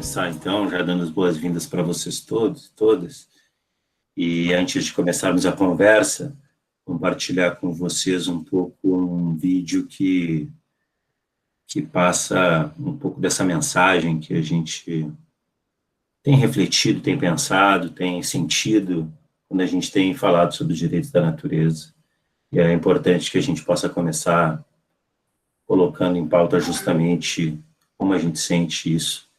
começar, então, já dando as boas-vindas para vocês todos e todas. E antes de começarmos a conversa, compartilhar com vocês um pouco um vídeo que passa um pouco dessa mensagem que a gente tem refletido, tem pensado, tem sentido quando a gente tem falado sobre os direitos da natureza. E é importante que a gente possa começar colocando em pauta justamente como a gente sente isso.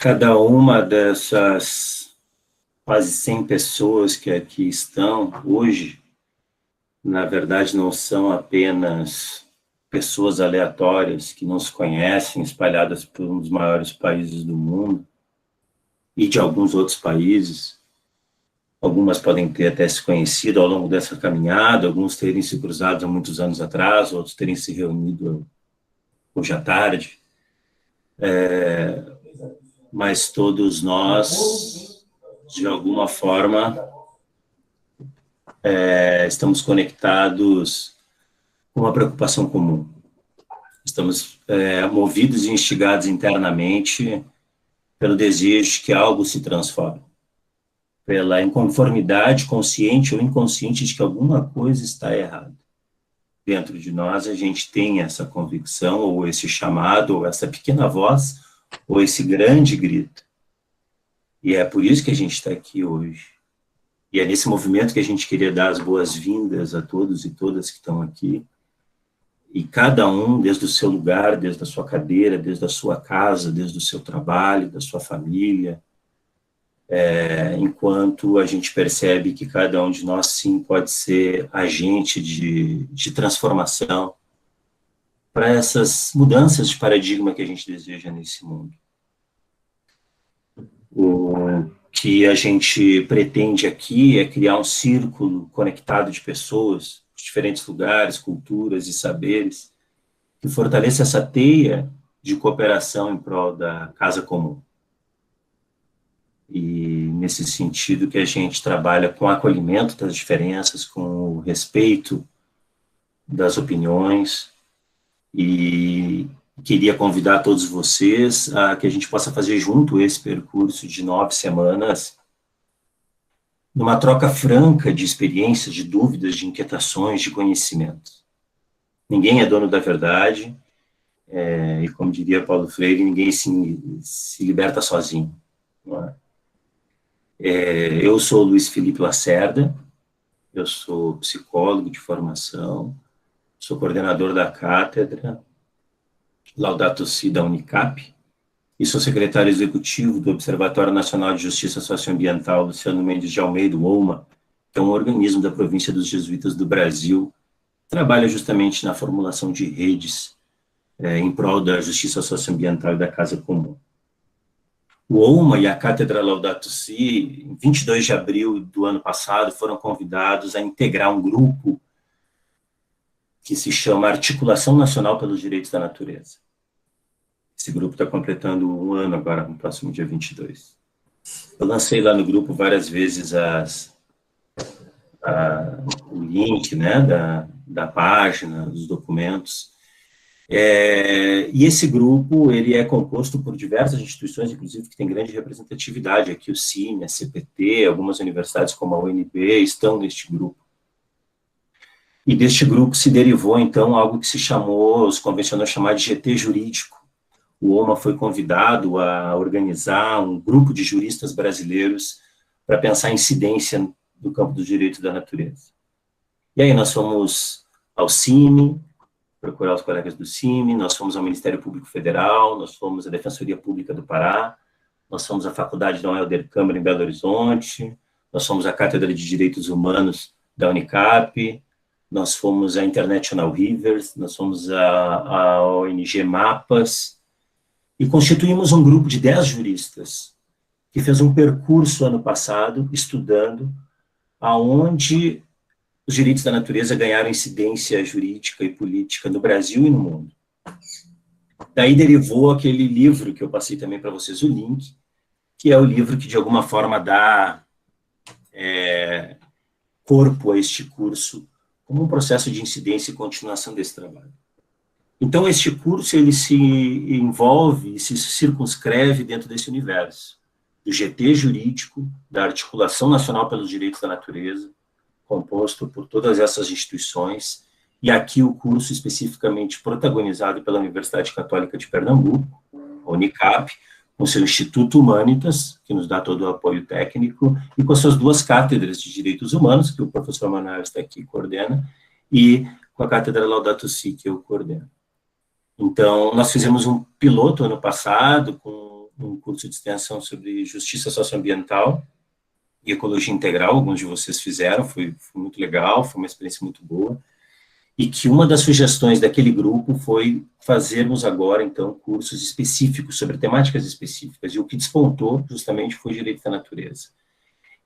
Cada uma dessas quase 100 pessoas que aqui estão hoje, na verdade, não são apenas pessoas aleatórias que não se conhecem, espalhadas por um dos maiores países do mundo e de alguns outros países. Algumas podem ter até se conhecido ao longo dessa caminhada, alguns terem se cruzado há muitos anos atrás, outros terem se reunido hoje à tarde. Mas todos nós, de alguma forma, estamos conectados com uma preocupação comum. Estamos movidos e instigados internamente pelo desejo de que algo se transforme, pela inconformidade consciente ou inconsciente de que alguma coisa está errada. Dentro de nós, a gente tem essa convicção, ou esse chamado, ou essa pequena voz, ou esse grande grito. E é por isso que a gente está aqui hoje. E é nesse movimento que a gente queria dar as boas-vindas a todos e todas que estão aqui. E cada um, desde o seu lugar, desde a sua cadeira, desde a sua casa, desde o seu trabalho, da sua família, enquanto a gente percebe que cada um de nós, sim, pode ser agente de transformação para essas mudanças de paradigma que a gente deseja nesse mundo. O que a gente pretende aqui é criar um círculo conectado de pessoas de diferentes lugares, culturas e saberes, que fortaleça essa teia de cooperação em prol da casa comum. E nesse sentido que a gente trabalha com o acolhimento das diferenças, com o respeito das opiniões, e queria convidar todos vocês a que a gente possa fazer junto esse percurso de 9 semanas, numa troca franca de experiências, de dúvidas, de inquietações, de conhecimentos. Ninguém é dono da verdade, e como diria Paulo Freire, ninguém se liberta sozinho, não é? Eu sou Luiz Felipe Lacerda, eu sou psicólogo de formação, sou coordenador da cátedra Laudato Si da Unicap, e sou secretário executivo do Observatório Nacional de Justiça Socioambiental Luciano Mendes de Almeida, o OMA, que é um organismo da província dos Jesuítas do Brasil, que trabalha justamente na formulação de redes em prol da justiça socioambiental e da casa comum. O OMA e a Cátedra Laudato Si, em 22 de abril do ano passado, foram convidados a integrar um grupo que se chama Articulação Nacional pelos Direitos da Natureza. Esse grupo está completando 1 ano agora, no próximo dia 22. Eu lancei lá no grupo várias vezes o link, né, da página, dos documentos. E esse grupo, ele é composto por diversas instituições, inclusive, que tem grande representatividade aqui, o CIMI, a CPT, algumas universidades como a UNB estão neste grupo. E deste grupo se derivou, então, algo que se chamou, os convencionais chamaram de GT jurídico. O OMA foi convidado a organizar um grupo de juristas brasileiros para pensar a incidência do campo dos direitos da natureza. E aí nós fomos ao CIMI, procurar os colegas do CIMI, nós fomos ao Ministério Público Federal, nós fomos à Defensoria Pública do Pará, nós fomos à Faculdade Dom Helder Câmara em Belo Horizonte, nós fomos à Cátedra de Direitos Humanos da Unicap, nós fomos à International Rivers, nós fomos à ONG Mapas, e constituímos um grupo de 10 juristas, que fez um percurso ano passado, estudando aonde os direitos da natureza ganharam incidência jurídica e política no Brasil e no mundo. Daí derivou aquele livro que eu passei também para vocês o link, que é o livro que de alguma forma dá corpo a este curso, como um processo de incidência e continuação desse trabalho. Então, este curso, ele se envolve, se circunscreve dentro desse universo, do GT jurídico, da Articulação Nacional pelos Direitos da Natureza, composto por todas essas instituições, e aqui o curso especificamente protagonizado pela Universidade Católica de Pernambuco, a Unicap, com seu Instituto Humanitas, que nos dá todo o apoio técnico, e com suas 2 cátedras de Direitos Humanos, que o professor Manuel está aqui e coordena, e com a Cátedra Laudato Si, que eu coordeno. Então, nós fizemos um piloto ano passado, com um curso de extensão sobre justiça socioambiental e ecologia integral, alguns de vocês fizeram, foi muito legal, foi uma experiência muito boa. e que uma das sugestões daquele grupo foi fazermos agora, então, cursos específicos sobre temáticas específicas, e o que despontou justamente foi Direito da Natureza.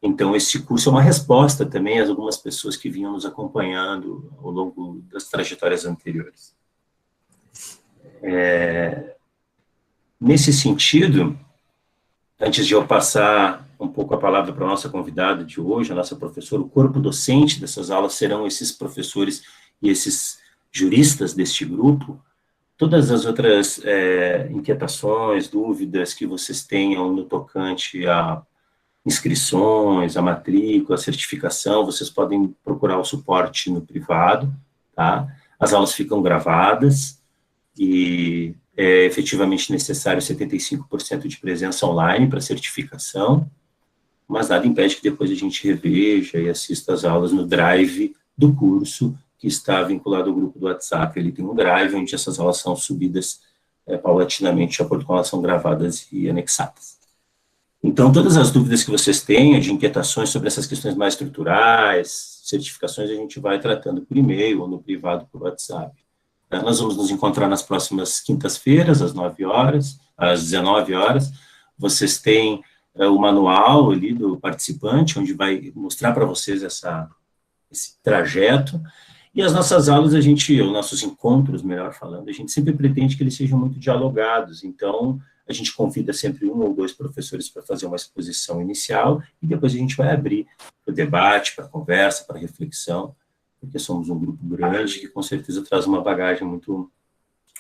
Então, esse curso é uma resposta também a algumas pessoas que vinham nos acompanhando ao longo das trajetórias anteriores. Nesse sentido, antes de eu passar um pouco a palavra para a nossa convidada de hoje, a nossa professora, o corpo docente dessas aulas serão esses professores e esses juristas deste grupo. Todas as outras inquietações, dúvidas que vocês tenham no tocante a inscrições, a matrícula, a certificação, vocês podem procurar o suporte no privado, tá? As aulas ficam gravadas e é efetivamente necessário 75% de presença online para certificação, mas nada impede que depois a gente reveja e assista às aulas no drive do curso, que está vinculado ao grupo do WhatsApp. Ele tem um drive onde essas aulas são subidas paulatinamente, de acordo com elas são gravadas e anexadas. Então, todas as dúvidas que vocês tenham, de inquietações sobre essas questões mais estruturais, certificações, a gente vai tratando por e-mail ou no privado por WhatsApp. Nós vamos nos encontrar nas próximas quintas-feiras, às 9 horas, às 19 horas. Vocês têm o manual ali do participante, onde vai mostrar para vocês esse trajeto. E as nossas aulas, os nossos encontros, melhor falando, a gente sempre pretende que eles sejam muito dialogados. Então, a gente convida sempre 1 ou 2 professores para fazer uma exposição inicial e depois a gente vai abrir para o debate, para a conversa, para a reflexão, porque somos um grupo grande que com certeza traz uma bagagem muito,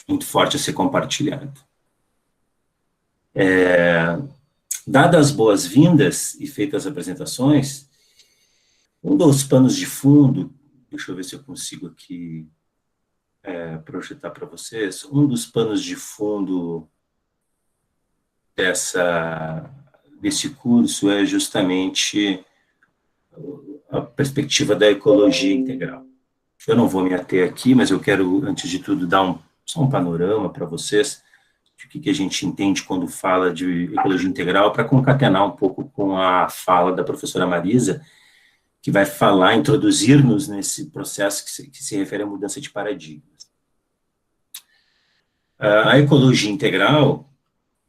muito forte a ser compartilhada. Dadas as boas-vindas e feitas as apresentações, um dos panos de fundo, deixa eu ver se eu consigo aqui projetar para vocês, um dos panos de fundo desse curso é justamente a perspectiva da ecologia integral. Eu não vou me ater aqui, mas eu quero, antes de tudo, dar só um panorama para vocês de o que a gente entende quando fala de ecologia integral, para concatenar um pouco com a fala da professora Marisa, que vai introduzir-nos nesse processo que se refere à mudança de paradigmas. A ecologia integral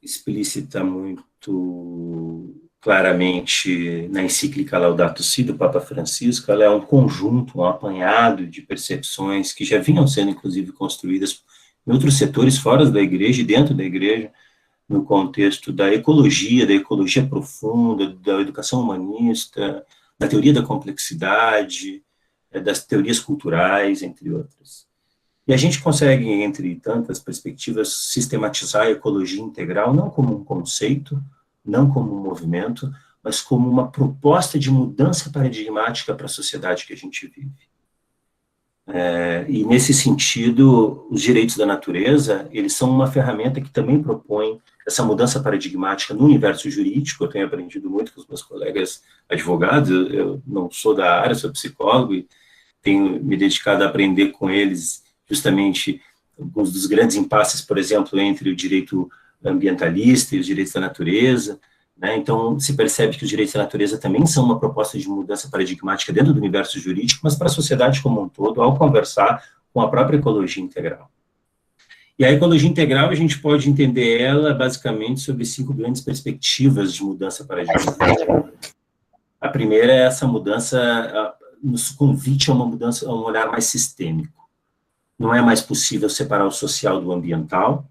explícita muito claramente na encíclica Laudato Si, do Papa Francisco. Ela é um conjunto, um apanhado de percepções que já vinham sendo, inclusive, construídas em outros setores fora da igreja e dentro da igreja, no contexto da ecologia profunda, da educação humanista, da teoria da complexidade, das teorias culturais, entre outras. E a gente consegue, entre tantas perspectivas, sistematizar a ecologia integral não como um conceito, não como um movimento, mas como uma proposta de mudança paradigmática para a sociedade que a gente vive. E, nesse sentido, os direitos da natureza, eles são uma ferramenta que também propõe essa mudança paradigmática no universo jurídico. Eu tenho aprendido muito com os meus colegas advogados, eu não sou da área, sou psicólogo, e tenho me dedicado a aprender com eles justamente alguns dos grandes impasses, por exemplo, entre o direito ambientalista e os direitos da natureza, né? Então, se percebe que os direitos da natureza também são uma proposta de mudança paradigmática dentro do universo jurídico, mas para a sociedade como um todo, ao conversar com a própria ecologia integral. E a ecologia integral, a gente pode entender ela basicamente sobre 5 grandes perspectivas de mudança paradigmática. A primeira é essa mudança, nos convite a uma mudança, a um olhar mais sistêmico. Não é mais possível separar o social do ambiental,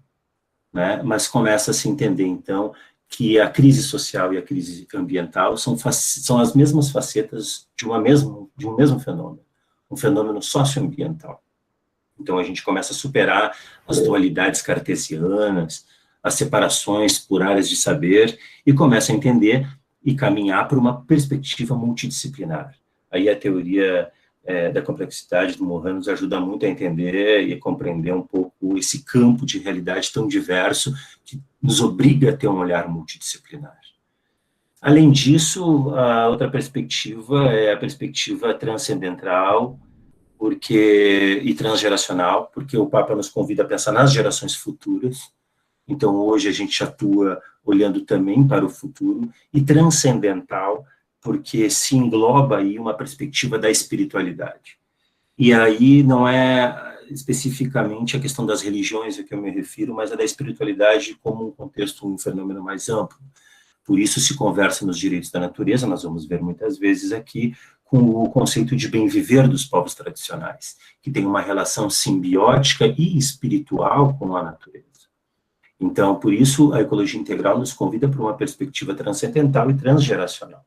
né, mas começa a se entender, então, que a crise social e a crise ambiental são as mesmas facetas de um mesmo fenômeno, um fenômeno socioambiental. Então, a gente começa a superar as dualidades cartesianas, as separações por áreas de saber, e começa a entender e caminhar para uma perspectiva multidisciplinar. Aí a teoria da complexidade do Morin nos ajuda muito a entender e a compreender um pouco esse campo de realidade tão diverso que nos obriga a ter um olhar multidisciplinar. Além disso, a outra perspectiva é a perspectiva transcendental e transgeracional, porque o Papa nos convida a pensar nas gerações futuras. Então, hoje a gente atua olhando também para o futuro, e transcendental, porque se engloba aí uma perspectiva da espiritualidade. E aí não é especificamente a questão das religiões a que eu me refiro, mas a da espiritualidade como um contexto, um fenômeno mais amplo. Por isso se conversa nos direitos da natureza, nós vamos ver muitas vezes aqui, com o conceito de bem viver dos povos tradicionais, que tem uma relação simbiótica e espiritual com a natureza. Então, por isso, a ecologia integral nos convida para uma perspectiva transcendental e transgeracional.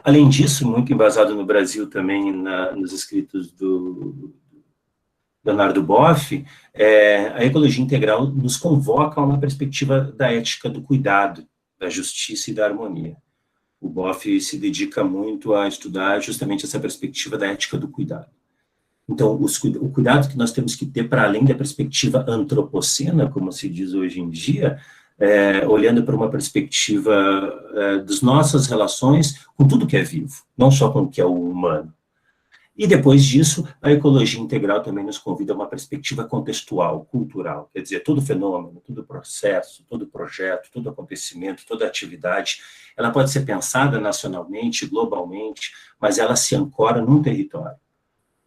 Além disso, muito embasado no Brasil também nos escritos do Leonardo Boff, a ecologia integral nos convoca a uma perspectiva da ética do cuidado, da justiça e da harmonia. O Boff se dedica muito a estudar justamente essa perspectiva da ética do cuidado. Então, o cuidado que nós temos que ter para além da perspectiva antropocena, como se diz hoje em dia, olhando para uma perspectiva das nossas relações com tudo que é vivo, não só com o que é o humano. E depois disso, a ecologia integral também nos convida a uma perspectiva contextual, cultural, quer dizer, todo fenômeno, todo processo, todo projeto, todo acontecimento, toda atividade, ela pode ser pensada nacionalmente, globalmente, mas ela se ancora num território.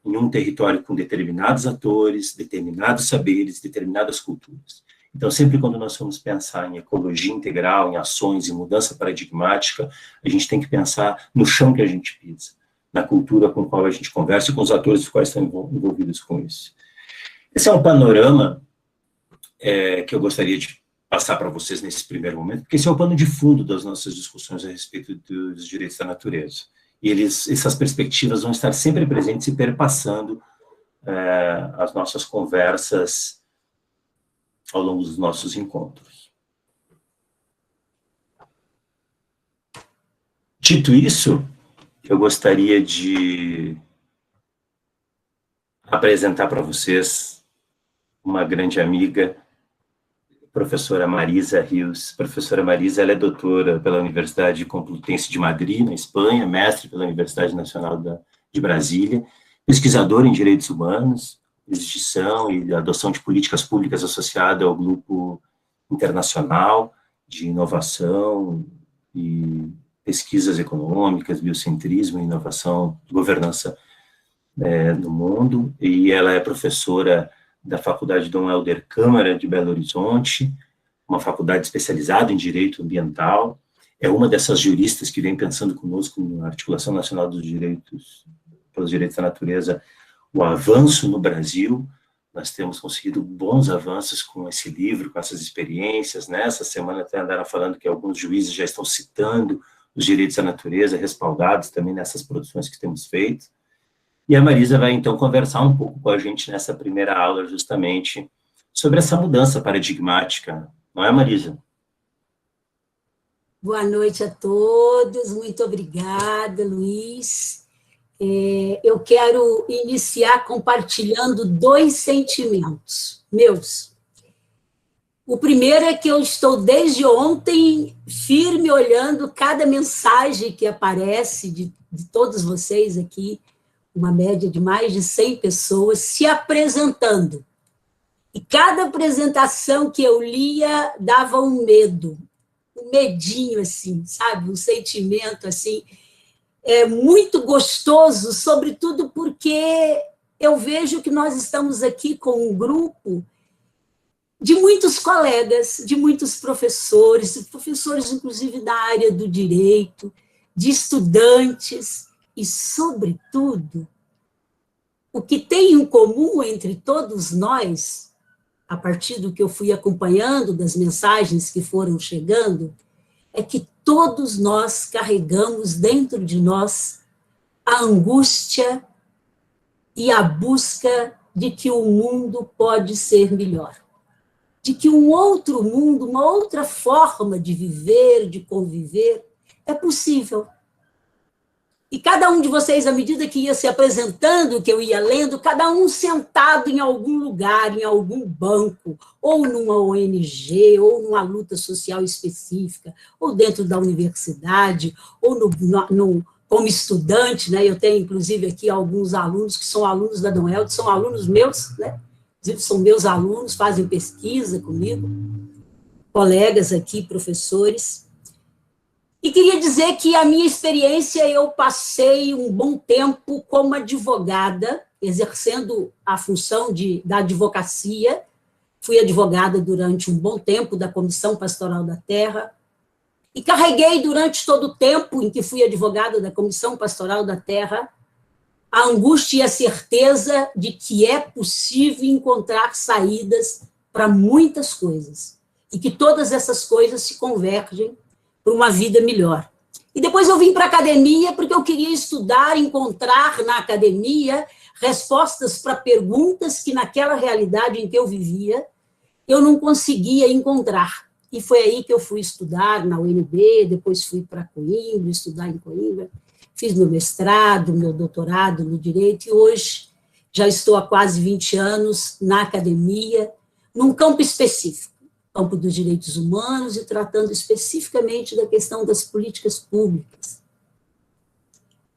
Em um território com determinados atores, determinados saberes, determinadas culturas. Então, sempre quando nós vamos pensar em ecologia integral, em ações, em mudança paradigmática, a gente tem que pensar no chão que a gente pisa, na cultura com a qual a gente conversa e com os atores que estão envolvidos com isso. Esse é um panorama que eu gostaria de passar para vocês nesse primeiro momento, porque esse é o pano de fundo das nossas discussões a respeito dos direitos da natureza. E essas perspectivas vão estar sempre presentes e perpassando as nossas conversas ao longo dos nossos encontros. Dito isso, eu gostaria de apresentar para vocês uma grande amiga, professora Marisa Rios. Professora Marisa, ela é doutora pela Universidade Complutense de Madrid, na Espanha, mestre pela Universidade Nacional de Brasília, pesquisadora em direitos humanos, jurisdição e adoção de políticas públicas associada ao Grupo Internacional de Inovação e Pesquisas Econômicas, Biocentrismo e Inovação de Governança no Mundo, e ela é professora da Faculdade Dom Helder Câmara, de Belo Horizonte, uma faculdade especializada em direito ambiental, é uma dessas juristas que vem pensando conosco na Articulação Nacional dos Direitos, pelos Direitos da Natureza, o avanço no Brasil. Nós temos conseguido bons avanços com esse livro, com essas experiências, né? Essa semana até andaram falando que alguns juízes já estão citando os direitos da natureza, respaldados também nessas produções que temos feito. E a Marisa vai, então, conversar um pouco com a gente nessa primeira aula, justamente, sobre essa mudança paradigmática. Não é, Marisa? Boa noite a todos, muito obrigada, Luiz. Eu quero iniciar compartilhando 2 sentimentos meus. O primeiro é que eu estou, desde ontem, firme, olhando cada mensagem que aparece de todos vocês aqui, uma média de mais de 100 pessoas, se apresentando. E cada apresentação que eu lia dava um medo, um medinho, assim, sabe? Um sentimento, assim, muito gostoso, sobretudo porque eu vejo que nós estamos aqui com um grupo de muitos colegas, de muitos professores inclusive da área do direito, de estudantes, e, sobretudo, o que tem em comum entre todos nós, a partir do que eu fui acompanhando, das mensagens que foram chegando, é que todos nós carregamos dentro de nós a angústia e a busca de que o mundo pode ser melhor, de que um outro mundo, uma outra forma de viver, de conviver, é possível. E cada um de vocês, à medida que ia se apresentando, que eu ia lendo, cada um sentado em algum lugar, em algum banco, ou numa ONG, ou numa luta social específica, ou dentro da universidade, ou como estudante, né? Eu tenho, inclusive, aqui alguns alunos que são alunos da Dom Helder, são alunos meus, né? Inclusive, são meus alunos, fazem pesquisa comigo, colegas aqui, professores. E queria dizer que a minha experiência, eu passei um bom tempo como advogada exercendo a função da advocacia. Fui advogada durante um bom tempo da Comissão Pastoral da Terra, e carreguei durante todo o tempo em que fui advogada da Comissão Pastoral da Terra a angústia e a certeza de que é possível encontrar saídas para muitas coisas, e que todas essas coisas se convergem para uma vida melhor. E depois eu vim para a academia porque eu queria estudar, encontrar na academia respostas para perguntas que naquela realidade em que eu vivia eu não conseguia encontrar. E foi aí que eu fui estudar na UNB, depois fui para Coimbra, estudar em Coimbra, fiz meu mestrado, meu doutorado no direito, e hoje já estou há quase 20 anos na academia, num campo específico, campo dos direitos humanos, e tratando especificamente da questão das políticas públicas.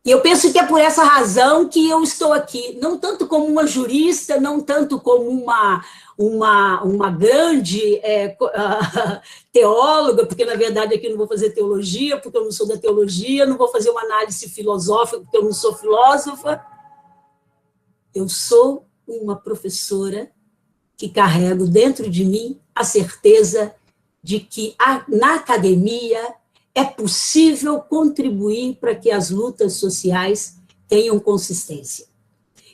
E eu penso que é por essa razão que eu estou aqui, não tanto como uma jurista, não tanto como uma grande teóloga, porque, na verdade, aqui eu não vou fazer teologia, porque eu não sou da teologia, não vou fazer uma análise filosófica, porque eu não sou filósofa. Eu sou uma professora que carrego dentro de mim a certeza de que na academia é possível contribuir para que as lutas sociais tenham consistência.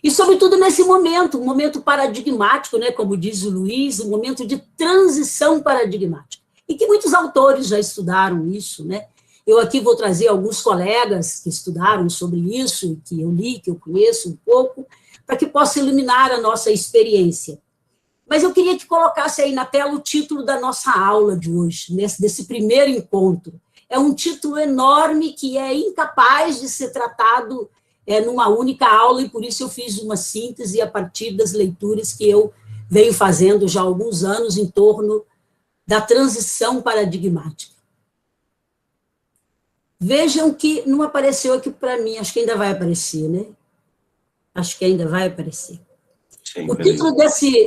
E, sobretudo, nesse momento, um momento paradigmático, né, como diz o Luiz, um momento de transição paradigmática. E que muitos autores já estudaram isso, né? Eu aqui vou trazer alguns colegas que estudaram sobre isso, que eu li, que eu conheço um pouco, para que possa iluminar a nossa experiência. Mas eu queria que colocasse aí na tela o título da nossa aula de hoje, desse primeiro encontro. É um título enorme que é incapaz de ser tratado numa única aula, e por isso eu fiz uma síntese a partir das leituras que eu venho fazendo já há alguns anos em torno da transição paradigmática. Vejam que não apareceu aqui para mim, acho que ainda vai aparecer, né? Acho que ainda vai aparecer. Sim, o título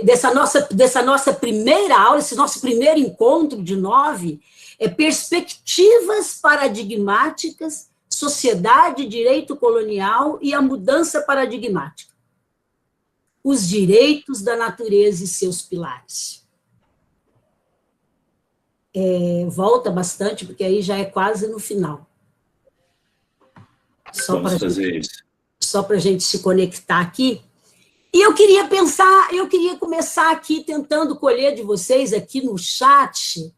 dessa nossa primeira aula, esse nosso primeiro encontro de 9, é Perspectivas Paradigmáticas, Sociedade, Direito Colonial e a Mudança Paradigmática. Os direitos da natureza e seus pilares. Volta bastante, porque aí já é quase no final. Vamos fazer isso. Só para a gente se conectar aqui. E eu queria começar aqui tentando colher de vocês aqui no chat,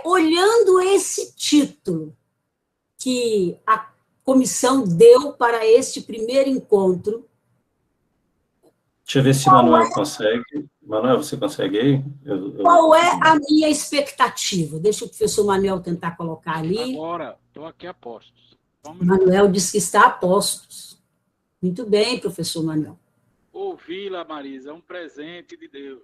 olhando esse título que a comissão deu para este primeiro encontro. Deixa eu ver se o Manuel consegue. Manuel, você consegue aí? Qual é a minha expectativa? Deixa o professor Manuel tentar colocar ali. Agora, estou aqui a postos. Manuel diz que está a postos. Muito bem, professor Manuel. Ouvi-la, Marisa, é um presente de Deus.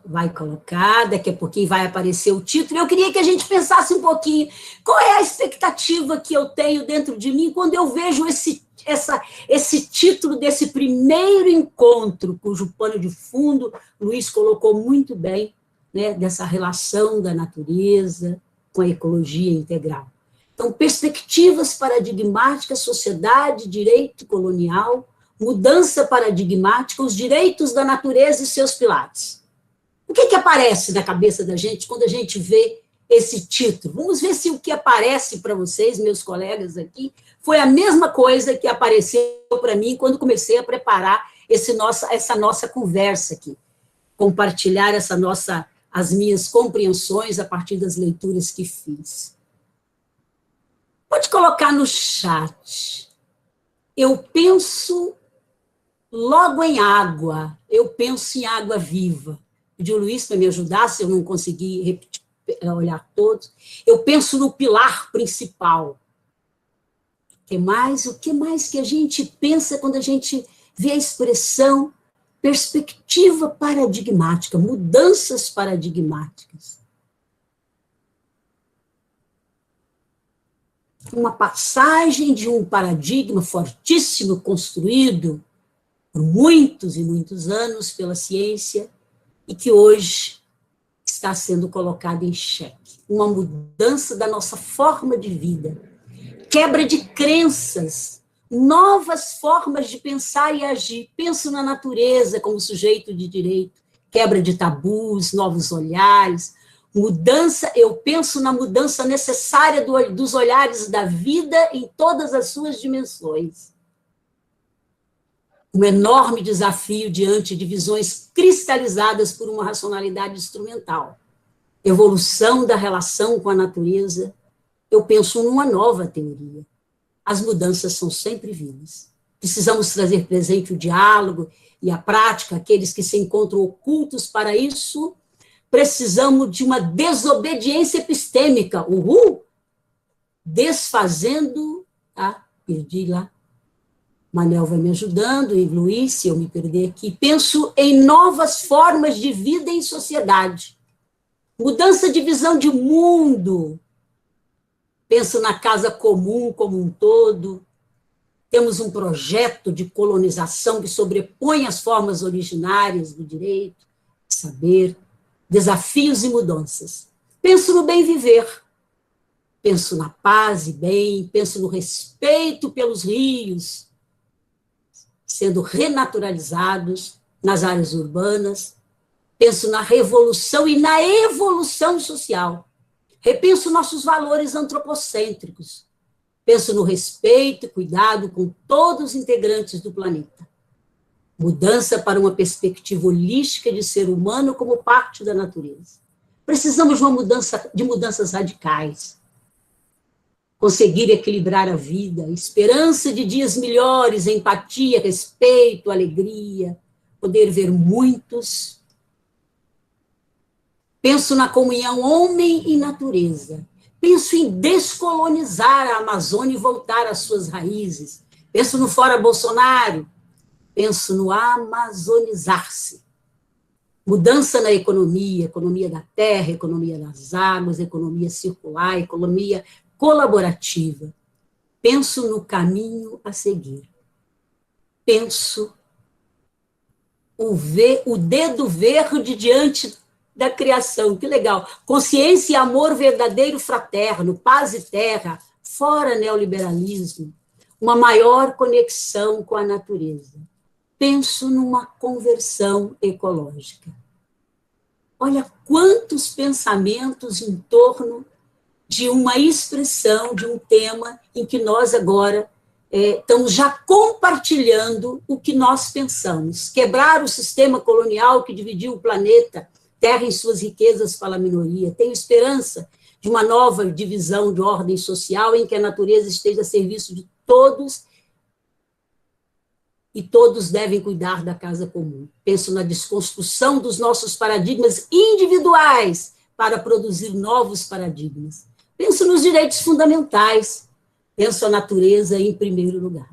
Vai colocar, daqui a pouquinho vai aparecer o título. Eu queria que a gente pensasse um pouquinho, qual é a expectativa que eu tenho dentro de mim quando eu vejo esse título desse primeiro encontro, cujo pano de fundo Luiz colocou muito bem, né, dessa relação da natureza com a ecologia integral. Então, perspectivas paradigmáticas, sociedade, direito colonial, mudança paradigmática, os direitos da natureza e seus pilares. O que aparece na cabeça da gente quando a gente vê esse título? Vamos ver se o que aparece para vocês, meus colegas aqui, foi a mesma coisa que apareceu para mim quando comecei a preparar essa nossa conversa aqui. Compartilhar as minhas compreensões a partir das leituras que fiz. Pode colocar no chat. Eu penso logo em água, eu penso em água viva. Pedi o Luiz para me ajudar, se eu não conseguir olhar todos. Eu penso no pilar principal. O que mais que a gente pensa quando a gente vê a expressão perspectiva paradigmática, mudanças paradigmáticas? Uma passagem de um paradigma fortíssimo construído por muitos e muitos anos pela ciência e que hoje está sendo colocada em xeque. Uma mudança da nossa forma de vida, quebra de crenças, novas formas de pensar e agir. Penso na natureza como sujeito de direito, quebra de tabus, novos olhares, mudança. Eu penso na mudança necessária dos olhares da vida em todas as suas dimensões. Um enorme desafio diante de visões cristalizadas por uma racionalidade instrumental. Evolução da relação com a natureza. Eu penso numa nova teoria. As mudanças são sempre vivas. Precisamos trazer presente o diálogo e a prática, aqueles que se encontram ocultos para isso. Precisamos de uma desobediência epistêmica. Desfazendo... perdi lá. Manel vai me ajudando, e Luiz, se eu me perder aqui. Penso em novas formas de vida em sociedade. Mudança de visão de mundo. Penso na casa comum como um todo. Temos um projeto de colonização que sobrepõe as formas originárias do direito, saber, desafios e mudanças. Penso no bem viver. Penso na paz e bem, penso no respeito pelos rios, sendo renaturalizados nas áreas urbanas. Penso na revolução e na evolução social. Repenso nossos valores antropocêntricos. Penso no respeito e cuidado com todos os integrantes do planeta. Mudança para uma perspectiva holística de ser humano como parte da natureza. Precisamos de mudanças radicais. Conseguir equilibrar a vida, esperança de dias melhores, empatia, respeito, alegria, poder ver muitos. Penso na comunhão homem e natureza. Penso em descolonizar a Amazônia e voltar às suas raízes. Penso no fora Bolsonaro. Penso no amazonizar-se. Mudança na economia, economia da terra, economia das águas, economia circular, economia colaborativa. Penso no caminho a seguir. Penso o dedo verde diante da criação. Que legal. Consciência e amor verdadeiro fraterno, paz e terra, fora neoliberalismo, uma maior conexão com a natureza. Penso numa conversão ecológica. Olha quantos pensamentos em torno de uma expressão, de um tema em que nós agora estamos já compartilhando o que nós pensamos. Quebrar o sistema colonial que dividiu o planeta, terra em suas riquezas para a minoria. Tenho esperança de uma nova divisão de ordem social em que a natureza esteja a serviço de todos e todos devem cuidar da casa comum. Penso na desconstrução dos nossos paradigmas individuais para produzir novos paradigmas. Penso nos direitos fundamentais. Penso a natureza em primeiro lugar.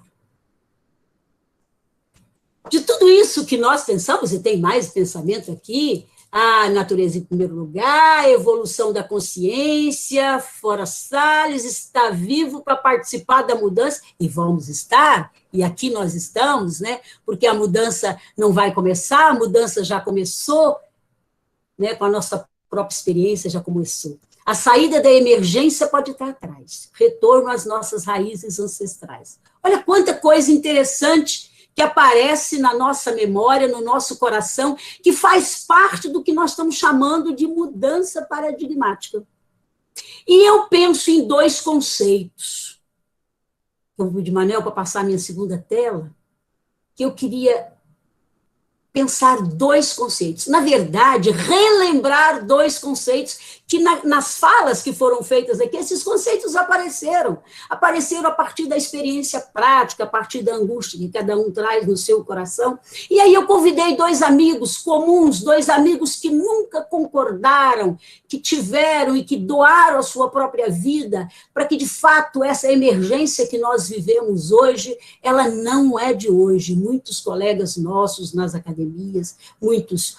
De tudo isso que nós pensamos, e tem mais pensamento aqui, a natureza em primeiro lugar, a evolução da consciência, fora Salles, está vivo para participar da mudança, e vamos estar, e aqui nós estamos, né? Porque a mudança não vai começar, a mudança já começou, né? Com a nossa própria experiência já começou. A saída da emergência pode estar atrás, retorno às nossas raízes ancestrais. Olha quanta coisa interessante que aparece na nossa memória, no nosso coração, que faz parte do que nós estamos chamando de mudança paradigmática. E eu penso em dois conceitos. Eu vou de Manel para passar a minha segunda tela, que eu queria pensar dois conceitos. Na verdade, relembrar dois conceitos que nas falas que foram feitas aqui, esses conceitos apareceram. Apareceram a partir da experiência prática, a partir da angústia que cada um traz no seu coração. E aí eu convidei dois amigos comuns, dois amigos que nunca concordaram, que tiveram e que doaram a sua própria vida, para que, de fato, essa emergência que nós vivemos hoje, ela não é de hoje. Muitos colegas nossos nas academias, muitos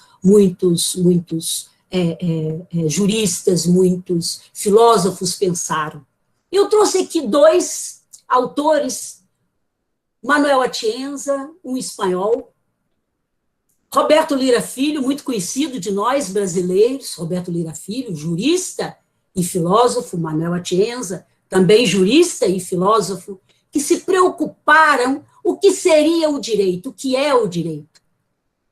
juristas, muitos filósofos pensaram. Eu trouxe aqui dois autores, Manuel Atienza, um espanhol, Roberto Lira Filho, muito conhecido de nós brasileiros, Roberto Lira Filho, jurista e filósofo, Manuel Atienza, também jurista e filósofo, que se preocuparam o que seria o direito, o que é o direito.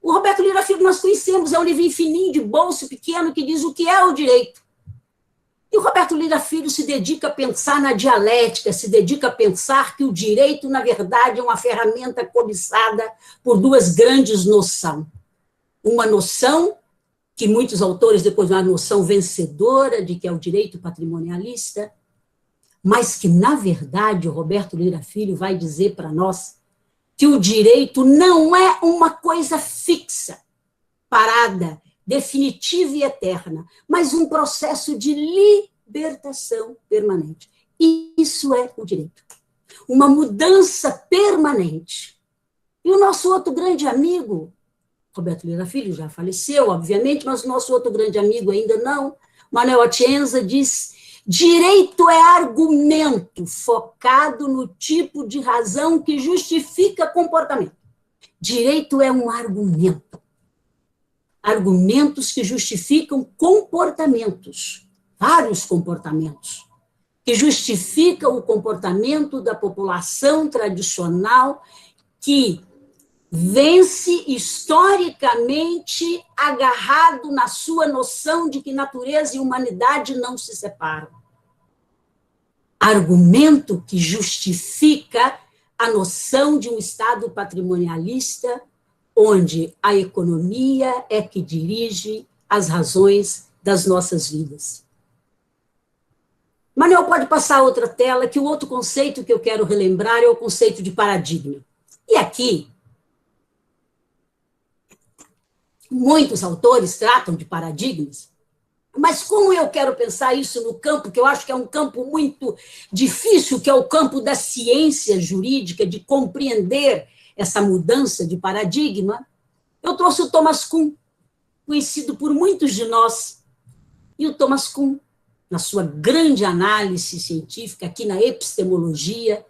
O Roberto Lira Filho nós conhecemos, é um livrinho fininho, de bolso pequeno, que diz o que é o direito. E o Roberto Lira Filho se dedica a pensar na dialética, se dedica a pensar que o direito, na verdade, é uma ferramenta cobiçada por duas grandes noções. Uma noção, que muitos autores depois dão a noção vencedora, de que é o direito patrimonialista, mas que, na verdade, o Roberto Lira Filho vai dizer para nós que o direito não é uma coisa fixa, parada, definitiva e eterna, mas um processo de libertação permanente. E isso é o direito. Uma mudança permanente. E o nosso outro grande amigo, Roberto Lira Filho já faleceu, obviamente, mas o nosso outro grande amigo ainda não, Manuel Atienza, diz: direito é argumento focado no tipo de razão que justifica comportamento. Direito é um argumento. Argumentos que justificam comportamentos, vários comportamentos, que justificam o comportamento da população tradicional que vence historicamente agarrado na sua noção de que natureza e humanidade não se separam. Argumento que justifica a noção de um Estado patrimonialista, onde a economia é que dirige as razões das nossas vidas. Manuel, pode passar outra tela, que o outro conceito que eu quero relembrar é o conceito de paradigma. E aqui, muitos autores tratam de paradigmas, mas como eu quero pensar isso no campo, que eu acho que é um campo muito difícil, que é o campo da ciência jurídica, de compreender essa mudança de paradigma, eu trouxe o Thomas Kuhn, conhecido por muitos de nós. E o Thomas Kuhn, na sua grande análise científica, aqui na epistemologia,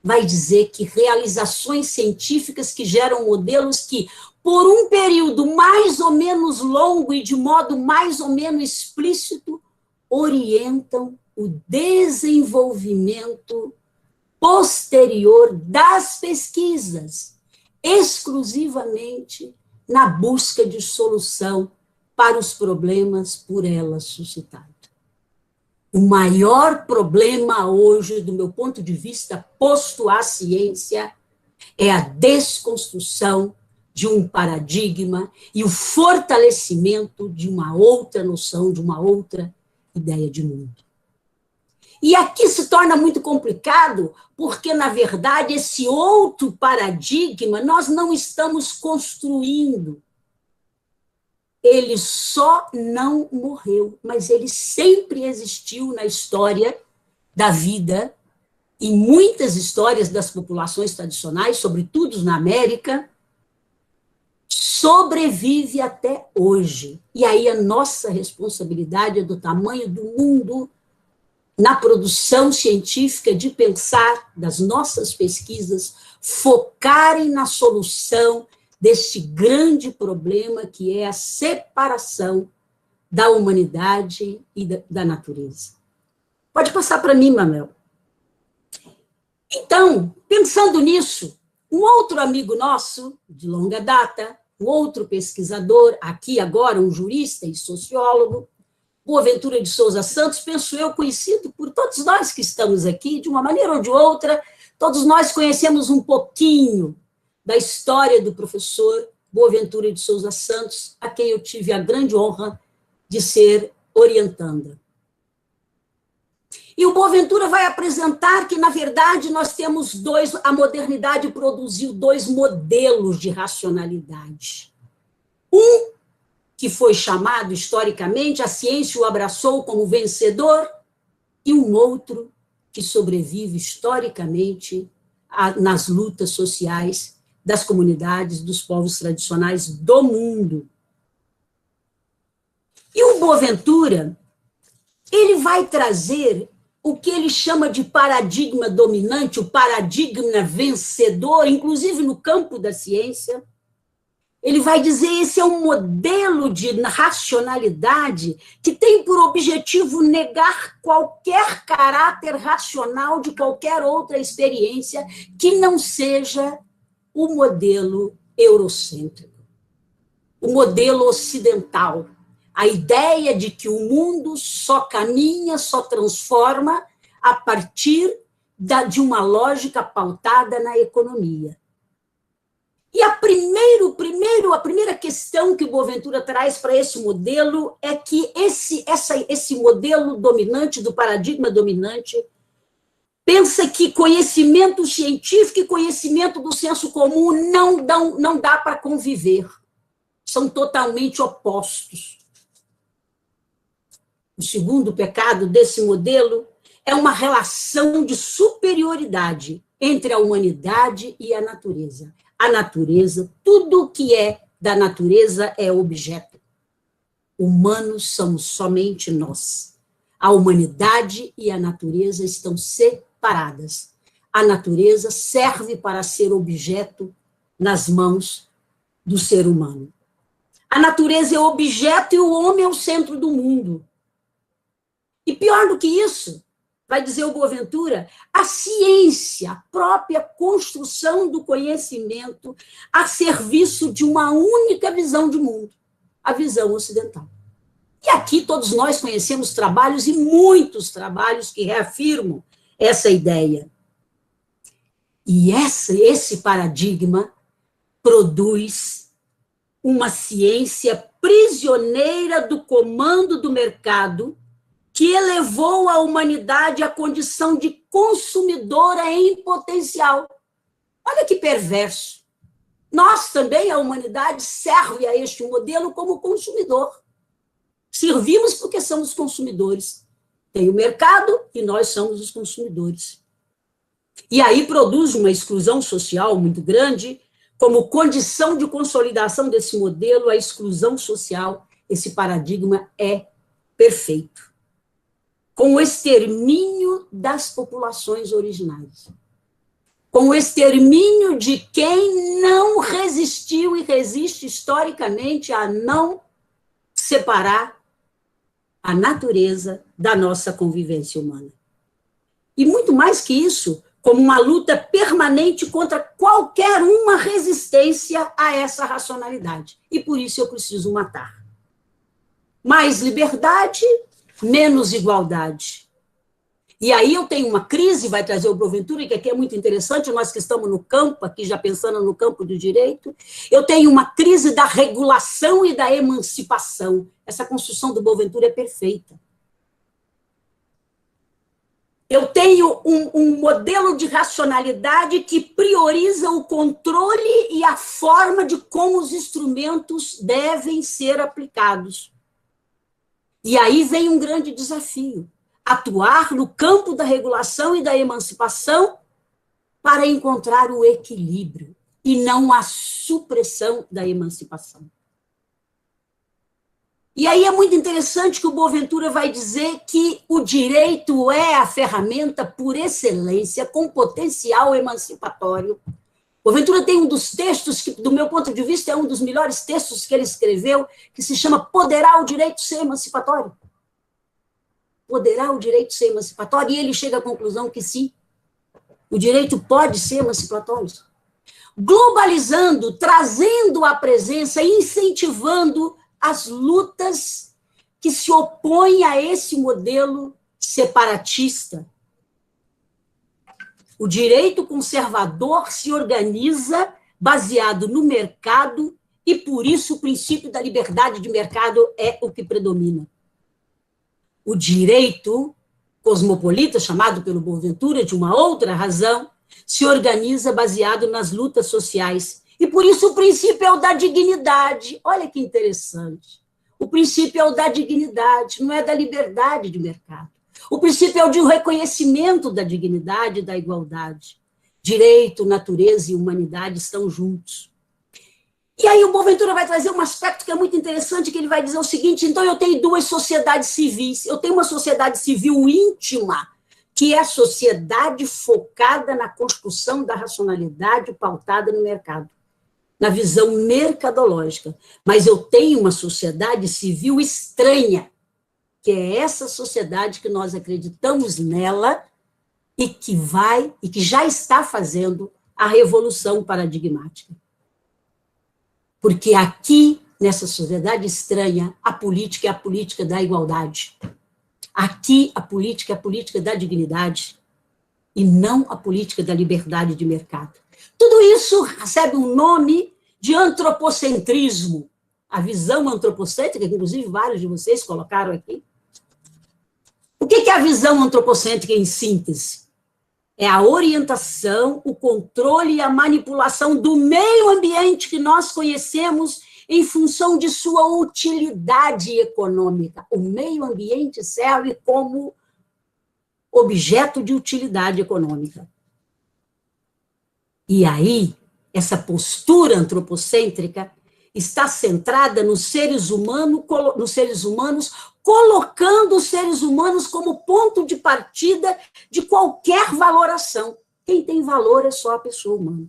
vai dizer que realizações científicas que geram modelos que, por um período mais ou menos longo e de modo mais ou menos explícito, orientam o desenvolvimento posterior das pesquisas, exclusivamente na busca de solução para os problemas por elas suscitados. O maior problema hoje, do meu ponto de vista, posto à ciência, é a desconstrução de um paradigma e o fortalecimento de uma outra noção, de uma outra ideia de mundo. E aqui se torna muito complicado, porque, na verdade, esse outro paradigma nós não estamos construindo. Ele só não morreu, mas ele sempre existiu na história da vida, em muitas histórias das populações tradicionais, sobretudo na América, sobrevive até hoje. E aí a nossa responsabilidade é do tamanho do mundo na produção científica, de pensar das nossas pesquisas, focarem na solução deste grande problema que é a separação da humanidade e da natureza. Pode passar para mim, Manuel. Então, pensando nisso, um outro amigo nosso, de longa data, um outro pesquisador, aqui agora um jurista e sociólogo, Boaventura de Souza Santos, penso eu, conhecido por todos nós que estamos aqui, de uma maneira ou de outra, todos nós conhecemos um pouquinho da história do professor Boaventura de Souza Santos, a quem eu tive a grande honra de ser orientanda. E o Boaventura vai apresentar que, na verdade, nós temos a modernidade produziu dois modelos de racionalidade. Um, que foi chamado historicamente, a ciência o abraçou como vencedor, e um outro que sobrevive historicamente nas lutas sociais das comunidades, dos povos tradicionais do mundo. E o Boaventura, ele vai trazer o que ele chama de paradigma dominante, o paradigma vencedor, inclusive no campo da ciência, Ele vai dizer esse é um modelo de racionalidade que tem por objetivo negar qualquer caráter racional de qualquer outra experiência que não seja o modelo eurocêntrico, o modelo ocidental, a ideia de que o mundo só caminha, só transforma a partir de uma lógica pautada na economia. E a primeira questão que o Boaventura traz para esse modelo é que esse modelo dominante, do paradigma dominante, pensa que conhecimento científico e conhecimento do senso comum não dá para conviver. São totalmente opostos. O segundo pecado desse modelo é uma relação de superioridade entre a humanidade e a natureza. A natureza, tudo o que é da natureza é objeto. Humanos somos somente nós. A humanidade e a natureza estão separadas. A natureza serve para ser objeto nas mãos do ser humano. A natureza é objeto e o homem é o centro do mundo. E pior do que isso, vai dizer o Boaventura, a ciência, a própria construção do conhecimento a serviço de uma única visão de mundo, a visão ocidental. E aqui todos nós conhecemos trabalhos, e muitos trabalhos, que reafirmam essa ideia. E esse paradigma produz uma ciência prisioneira do comando do mercado, que elevou a humanidade à condição de consumidora em potencial. Olha que perverso. Nós também, a humanidade, serve a este modelo como consumidor. Servimos porque somos consumidores. Tem o mercado e nós somos os consumidores. E aí produz uma exclusão social muito grande, como condição de consolidação desse modelo, a exclusão social, esse paradigma é perfeito. Com o extermínio das populações originais, com o extermínio de quem não resistiu e resiste historicamente a não separar a natureza da nossa convivência humana. E muito mais que isso, como uma luta permanente contra qualquer uma resistência a essa racionalidade. E por isso eu preciso matar. Mais liberdade, menos igualdade. E aí eu tenho uma crise, vai trazer o Boaventura, que aqui é muito interessante, nós que estamos no campo, aqui já pensando no campo do direito, eu tenho uma crise da regulação e da emancipação. Essa construção do Boaventura é perfeita. Eu tenho um modelo de racionalidade que prioriza o controle e a forma de como os instrumentos devem ser aplicados. E aí vem um grande desafio, atuar no campo da regulação e da emancipação para encontrar o equilíbrio e não a supressão da emancipação. E aí é muito interessante que o Boaventura vai dizer que o direito é a ferramenta por excelência com potencial emancipatório. Boaventura tem um dos textos que, do meu ponto de vista, é um dos melhores textos que ele escreveu, que se chama Poderá o Direito Ser Emancipatório? Poderá o direito ser emancipatório? E ele chega à conclusão que sim, o direito pode ser emancipatório. Globalizando, trazendo à presença, incentivando as lutas que se opõem a esse modelo separatista. O direito conservador se organiza baseado no mercado e, por isso, o princípio da liberdade de mercado é o que predomina. O direito cosmopolita, chamado pelo Boaventura de uma outra razão, se organiza baseado nas lutas sociais. E, por isso, o princípio é o da dignidade. Olha que interessante. O princípio é o da dignidade, não é da liberdade de mercado. O princípio é o de reconhecimento da dignidade e da igualdade. Direito, natureza e humanidade estão juntos. E aí o Boaventura vai trazer um aspecto que é muito interessante, que ele vai dizer o seguinte: então eu tenho duas sociedades civis. Eu tenho uma sociedade civil íntima, que é a sociedade focada na construção da racionalidade pautada no mercado. na visão mercadológica, mas eu tenho uma sociedade civil estranha, que é essa sociedade que nós acreditamos nela e que vai, e que já está fazendo a revolução paradigmática. Porque aqui, nessa sociedade estranha, a política é a política da igualdade. Aqui, a política é a política da dignidade e não a política da liberdade de mercado. Tudo isso recebe um nome de antropocentrismo. A visão antropocêntrica, que inclusive vários de vocês colocaram aqui. O que é a visão antropocêntrica em síntese? É a orientação, o controle e a manipulação do meio ambiente que nós conhecemos em função de sua utilidade econômica. O meio ambiente serve como objeto de utilidade econômica. E aí, essa postura antropocêntrica está centrada nos seres humanos, colocando os seres humanos como ponto de partida de qualquer valoração. Quem tem valor é só a pessoa humana.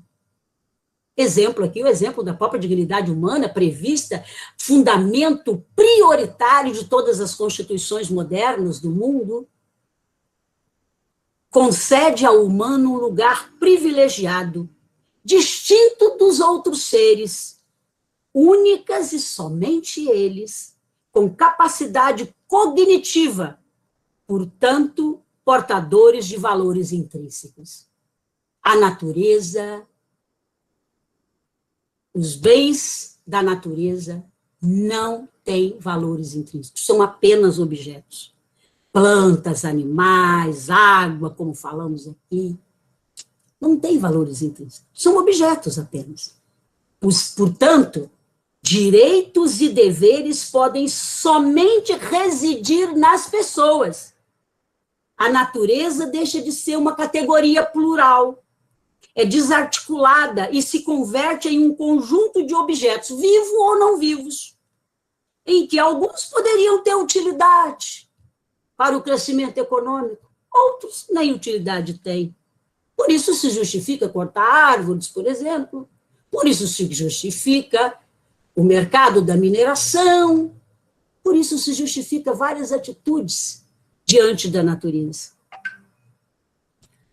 Exemplo aqui, o exemplo da própria dignidade humana prevista, fundamento prioritário de todas as constituições modernas do mundo, concede ao humano um lugar privilegiado, distinto dos outros seres, únicas e somente eles, com capacidade cognitiva, portanto, portadores de valores intrínsecos. A natureza, os bens da natureza não têm valores intrínsecos, são apenas objetos. Plantas, animais, água, como falamos aqui, não têm valores intrínsecos, são objetos apenas. Portanto, direitos e deveres podem somente residir nas pessoas. A natureza deixa de ser uma categoria plural, é desarticulada e se converte em um conjunto de objetos, vivos ou não vivos, em que alguns poderiam ter utilidade para o crescimento econômico, outros nem utilidade têm. Por isso se justifica cortar árvores, por exemplo, por isso se justifica o mercado da mineração, por isso se justifica várias atitudes diante da natureza.